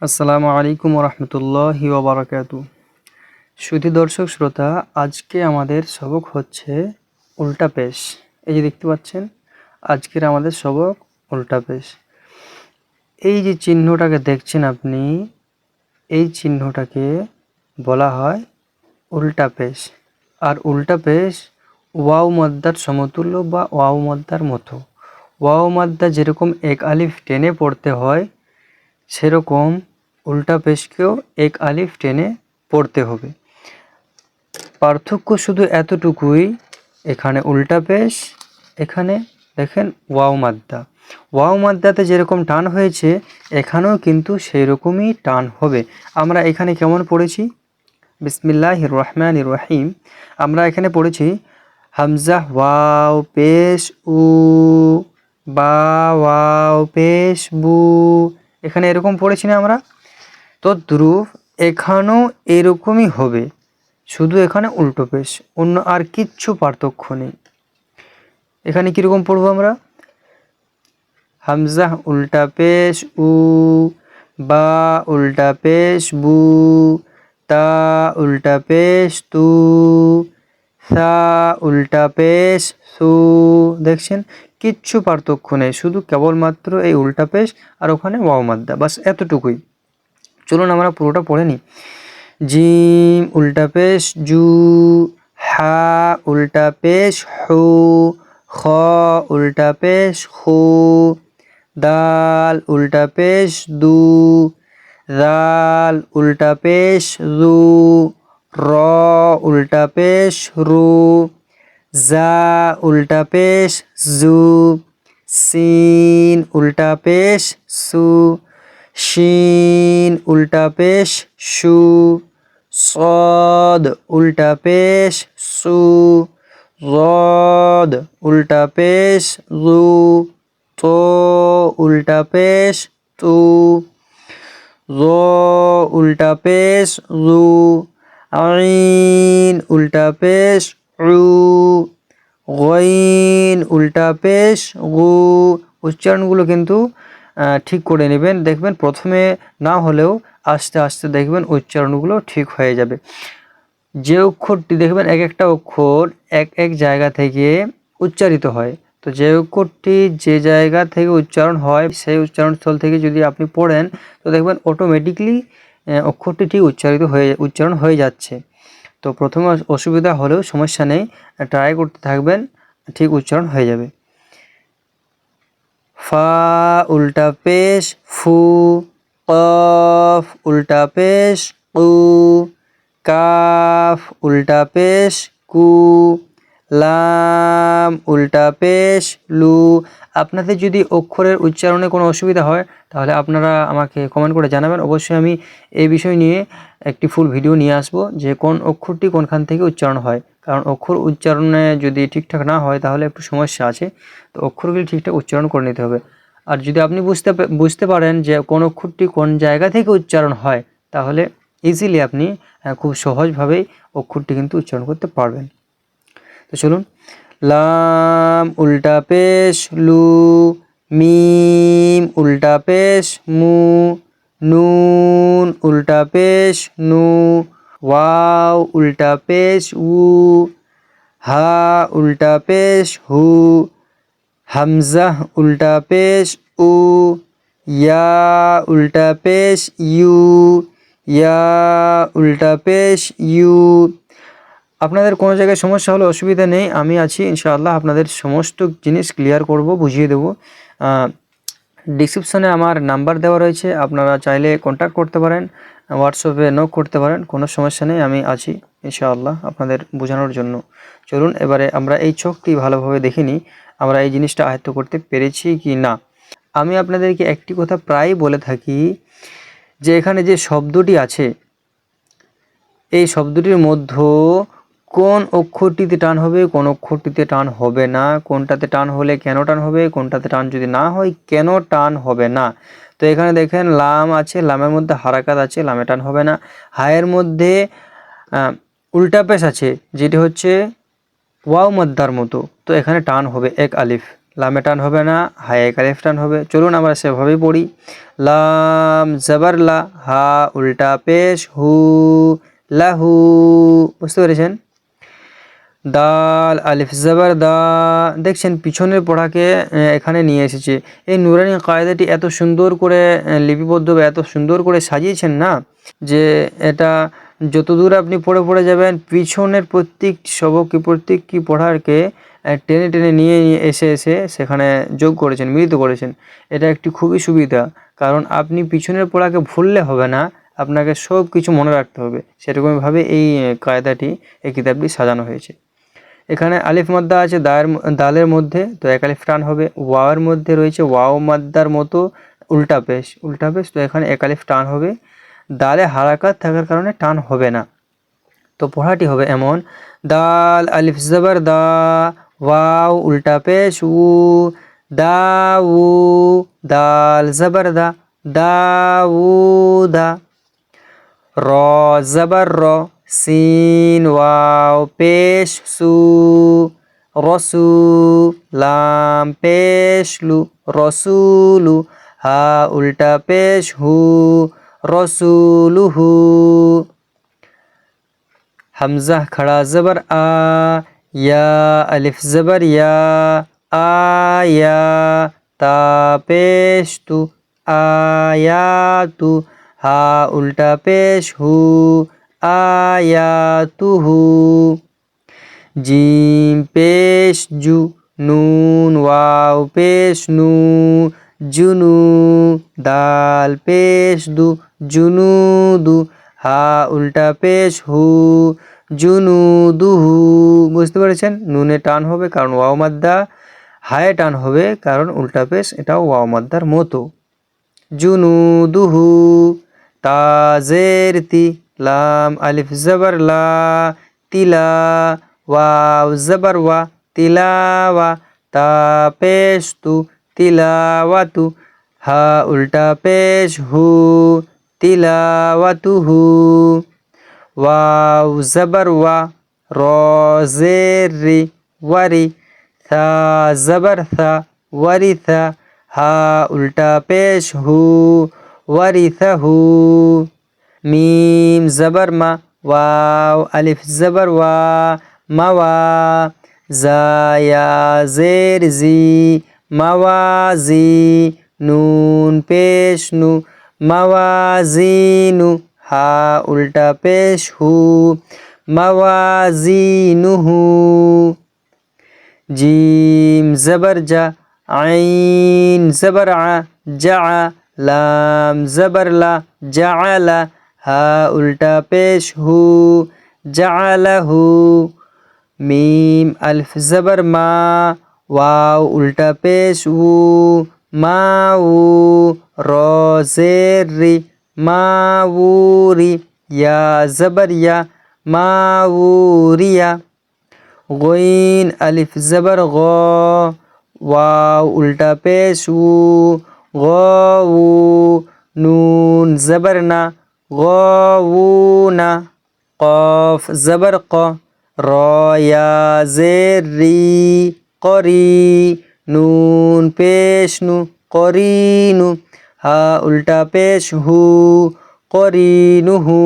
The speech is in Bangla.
আসসালামু আলাইকুম রহমতুল্লাহি ওয়া বারাকাতু। সুধী দর্শক শ্রোতা, আজকে আমাদের সবক হচ্ছে উল্টা পেশ। এই যে দেখতে পাচ্ছেন, আজকের আমাদের সবক উল্টা পেশ। এই যে চিহ্নটাকে দেখছেন আপনি, এই চিহ্নটাকে বলা হয় উল্টা পেশ। আর উল্টা পেশ ওয়াও মাদ্দার সমতুল্য বা ওয়াও মাদ্দার মতো। ওয়াও মাদ্দা যেরকম এক আলিফ টেনে পড়তে হয়, সেরকম উল্টা পেশকেও এক আলিফ টেনে পড়তে হবে। পার্থক্য শুধু এতটুকুই, এখানে উল্টা পেশ, এখানে দেখেন ওয়াও মাদ্দা। ওয়াও মাদ্দাতে যেরকম টান হয়েছে, এখানেও কিন্তু সেই রকমই টান হবে। আমরা এখানে কেমন পড়েছি? বিসমিল্লাহির রহমানির রহিম। আমরা এখানে পড়েছি হামজা ওয়াও পেশ উ, বা ওয়াও পেশ বু। এখানে এরকম পড়েছি না আমরা? তদ্রূপ এখানেও এরকমই হবে, শুধু এখানে উল্টো পেশ, অন্য আর কিচ্ছু পার্থক্য নেই। এখানে কীরকম পড়বো আমরা? হামজা উল্টা পেশ উ, বা উল্টা পেশ বু, তা উল্টা পেশ তু, সা উল্টা পেশ সু। দেখছেন, কিচ্ছু পার্থক্য নেই, শুধু কেবলমাত্র এই উল্টা পেশ আর ওখানে ওয়াও মাদ্দা, বাস এতটুকুই। চলুন আমরা পুরোটা পড়ে নিই। জিম উল্টা পেশ জু, হা উল্টা পেশ হু, খ উল্টা পেশ খু, দাল উল্টা পেশ দু, দাল উল্টা পেশ রু, র উল্টা পেশ রু, জা উল্টা পেশ জু, সিন উল্টা পেশ সু, শিন উল্টা পেশ শু, সদ উল্টা পেশ সু, রদ উল্টা পেশ রু, তো উল্টা পেশ তু, র উল্টা পেশ রু, আইন উল্টা পেশ উ, গইন উল্টা পেশ গু। উচ্চারণগুলো কিন্তু ঠিক করে নেবেন, দেখবেন প্রথমে না হলেও আস্তে আস্তে দেখবেন উচ্চারণগুলো ঠিক হয়ে যাবে। যে অক্ষরটি দেখবেন, এক একটা অক্ষর এক এক জায়গা থেকে উচ্চারিত হয়। তো যে অক্ষরটি যে জায়গা থেকে উচ্চারণ হয়, সেই উচ্চারণস্থল থেকে যদি আপনি পড়েন, তো দেখবেন অটোমেটিকলি অক্ষরটি ঠিক উচ্চারণ হয়ে যাচ্ছে। তো প্রথমে অসুবিধা হলেও সমস্যা নেই, ট্রাই করতে থাকবেন, ঠিক উচ্চারণ হয়ে যাবে। ফা উল্টা পেশ ফু, কফ উল্টা পেশ কু, কাফ উল্টা পেশ কু, লাম উল্টা পেশ লু। আপনাদের যদি অক্ষরের উচ্চারণে কোনো অসুবিধা হয়, তাহলে আপনারা আমাকে কমেন্ট করে জানাবেন। অবশ্যই আমি এই বিষয় নিয়ে একটি ফুল ভিডিও নিয়ে আসব, যে কোন অক্ষরটি কোনখান থেকে উচ্চারণ হয়। কারণ অক্ষর উচ্চারণে যদি ঠিকঠাক না হয়, তাহলে একটু সমস্যা আছে। তো অক্ষরগুলি ঠিকঠাক উচ্চারণ করে নিতে হবে। আর যদি আপনি বুঝতে পারেন যে কোন অক্ষরটি কোন জায়গা থেকে উচ্চারণ হয়, তাহলে ইজিলি আপনি খুব সহজভাবেই অক্ষরটি কিন্তু উচ্চারণ করতে পারবেন। তো চলুন, লাম উল্টা পেশ লু, মিম উল্টা পেশ মু, নুন উল্টা পেশ নু, ওয়াও উল্টা পেশ উ, হা উল্টা পেশ হু, হামজা উল্টা পেশ উ, ইয়া উল্টা পেশ ইউ, ইয়া উল্টা পেশ ইউ। আপনাদের কোনো জায়গায় সমস্যা হলে অসুবিধা নেই, আমি আছি ইনশাআল্লাহ, আপনাদের সমস্ত জিনিস ক্লিয়ার করব, বুঝিয়ে দেব। ডিসক্রিপশনে আমার নাম্বার দেওয়া রয়েছে, আপনারা চাইলে কন্ট্যাক্ট করতে পারেন, হোয়াটসঅ্যাপে নক করতে পারেন, কোনো সমস্যা নেই, আমি আছি ইনশাআল্লাহ আপনাদের বোঝানোর জন্য। চলুন এবারে আমরা এই ছকটি ভালোভাবে দেখে নিই, আমরা এই জিনিসটা আয়ত্ত করতে পেরেছি কি না। আমি আপনাদেরকে একটি কথা প্রায় বলে থাকি, যে এখানে যে শব্দটি আছে, এই শব্দটির মধ্যে কোন অক্ষরটিতে টান হবে, কোন অক্ষরটিতে টান হবে না, কোনটাতে টান হলে কেন টান হবে, কোনটাতে টান যদি না হয় কেন টান হবে না। তো এখানে দেখেন লাম আছে, লামের মধ্যে হারাকাত আছে, লামে টান হবে না। হায়ের মধ্যে উল্টা পেশ আছে, যেটি হচ্ছে ওয়াও মাদ্দার মতো, তো এখানে টান হবে এক আলিফ, লামে টান হবে না, হায়ে এক আলিফ টান হবে। চলুন আমরা সেভাবেই পড়ি। লাম জবর লা, হা উল্টা পেশ হু, লাহু। বুঝতে পেরেছেন? দাল আলিফ জবর দা, দেখছেন পিছনের পড়াকে এখানে নিয়ে এসেছে। এই নুরানি কায়দাটি এত সুন্দর করে লিপিবদ্ধ বা এত সুন্দর করে সাজিয়েছেন না, যে এটা যতদূর আপনি পড়ে পড়ে যাবেন, পিছনের প্রত্যেকটি পড়াকে টেনে টেনে নিয়ে এসে সেখানে যোগ করেছেন, মিলিত করেছেন। এটা একটি খুবই সুবিধা, কারণ আপনি পিছনের পড়াকে ভুললে হবে না, আপনাকে সব কিছু মনে রাখতে হবে। সেরকমভাবে এই কায়দাটি, এই কিতাবটি সাজানো হয়েছে। এখানে আলিফ মাদ্দা আছে দালের মধ্যে, তো এক আলিফ টান হবে। ওয়াওয়ের মধ্যে রয়েছে ওয়াও মাদ্দার মতো উল্টা পেশ, তো এখানে এক আলিফ টান হবে। দালে হারাকাত থাকার কারণে টান হবে না। তো পড়াটি হবে এমন: দাল আলিফ জবর দা, ওয়াও উল্টা পেশ উ, দাউ, দাল জবর দা, দাউদা। র জবর র, সিন ওয়াও পেশ সু, রসু, লাম পেশ লু, রসুলু, হা উল্টা পেশ হু, রসুলুহু। হামজা খড়া জবর আ, ইয়া আলিফ জবর ইয়া, আয়া, তা পেশ তু, আয়াতু, হা উল্টা পেশ হু, আয়াতুহু। জিম পেশ জু, নুন ওয়াও পেশ নু, জুনু, দাল পেশ দু, জুনুদু, হা উল্টা পেশ হু, জুনুদুহু। বুঝতে পেরেছেন? নুনে টান হবে কারণ ওয়াও মাদ্দা, হায়ে টান হবে কারণ উল্টা পেশ এটাও ওয়াও মাদ্দার মতো। জুনুদুহু। তাজের তি, লাম আলিফ জবর লা, তিলা, ওয়াও জবর ওয়া, তিলাওয়া, তা পেশ তু, তিলাওয়াতু, হা উল্টা পেশ হু, তিলাওয়াতুহু। ওয়াও জবর ওয়া, র জের রি, ওয়ারি, থা জবর থা, ওয়ারিথা, হা উল্টা পেশ হু, ওয়ারিথাহু। মিম জবর মা, ওয়াও আলিফ জবর ওয়া, মাওয়া, জায়া জের জি, মাওয়াজি, নুন পেশ নু, মাওয়াজিনু, হা উল্টা পেশ হু, মাওয়াজিনুহু। জিম জবর জা, আইন জবর আ, জা, লাম জবর লা, জাআলা, হা উল্টা পেশ হু, জাআলাহু। মিম আলিফ জবর মা, ওয়াও উল্টা পেশ উ, মাউ, র জের রি, মাউরি, ইয়া জবর ইয়া, মাউরিয়া। গইন আলিফ জবর গ, ওয়াও উল্টা পেশ উ, গউ, নুন জবর না, গউনা। কফ জবর ক, র ইয়া জের রি, করি, নুন পেশ নু, করিনু, হা উল্টা পেশ হু, করিনুহু।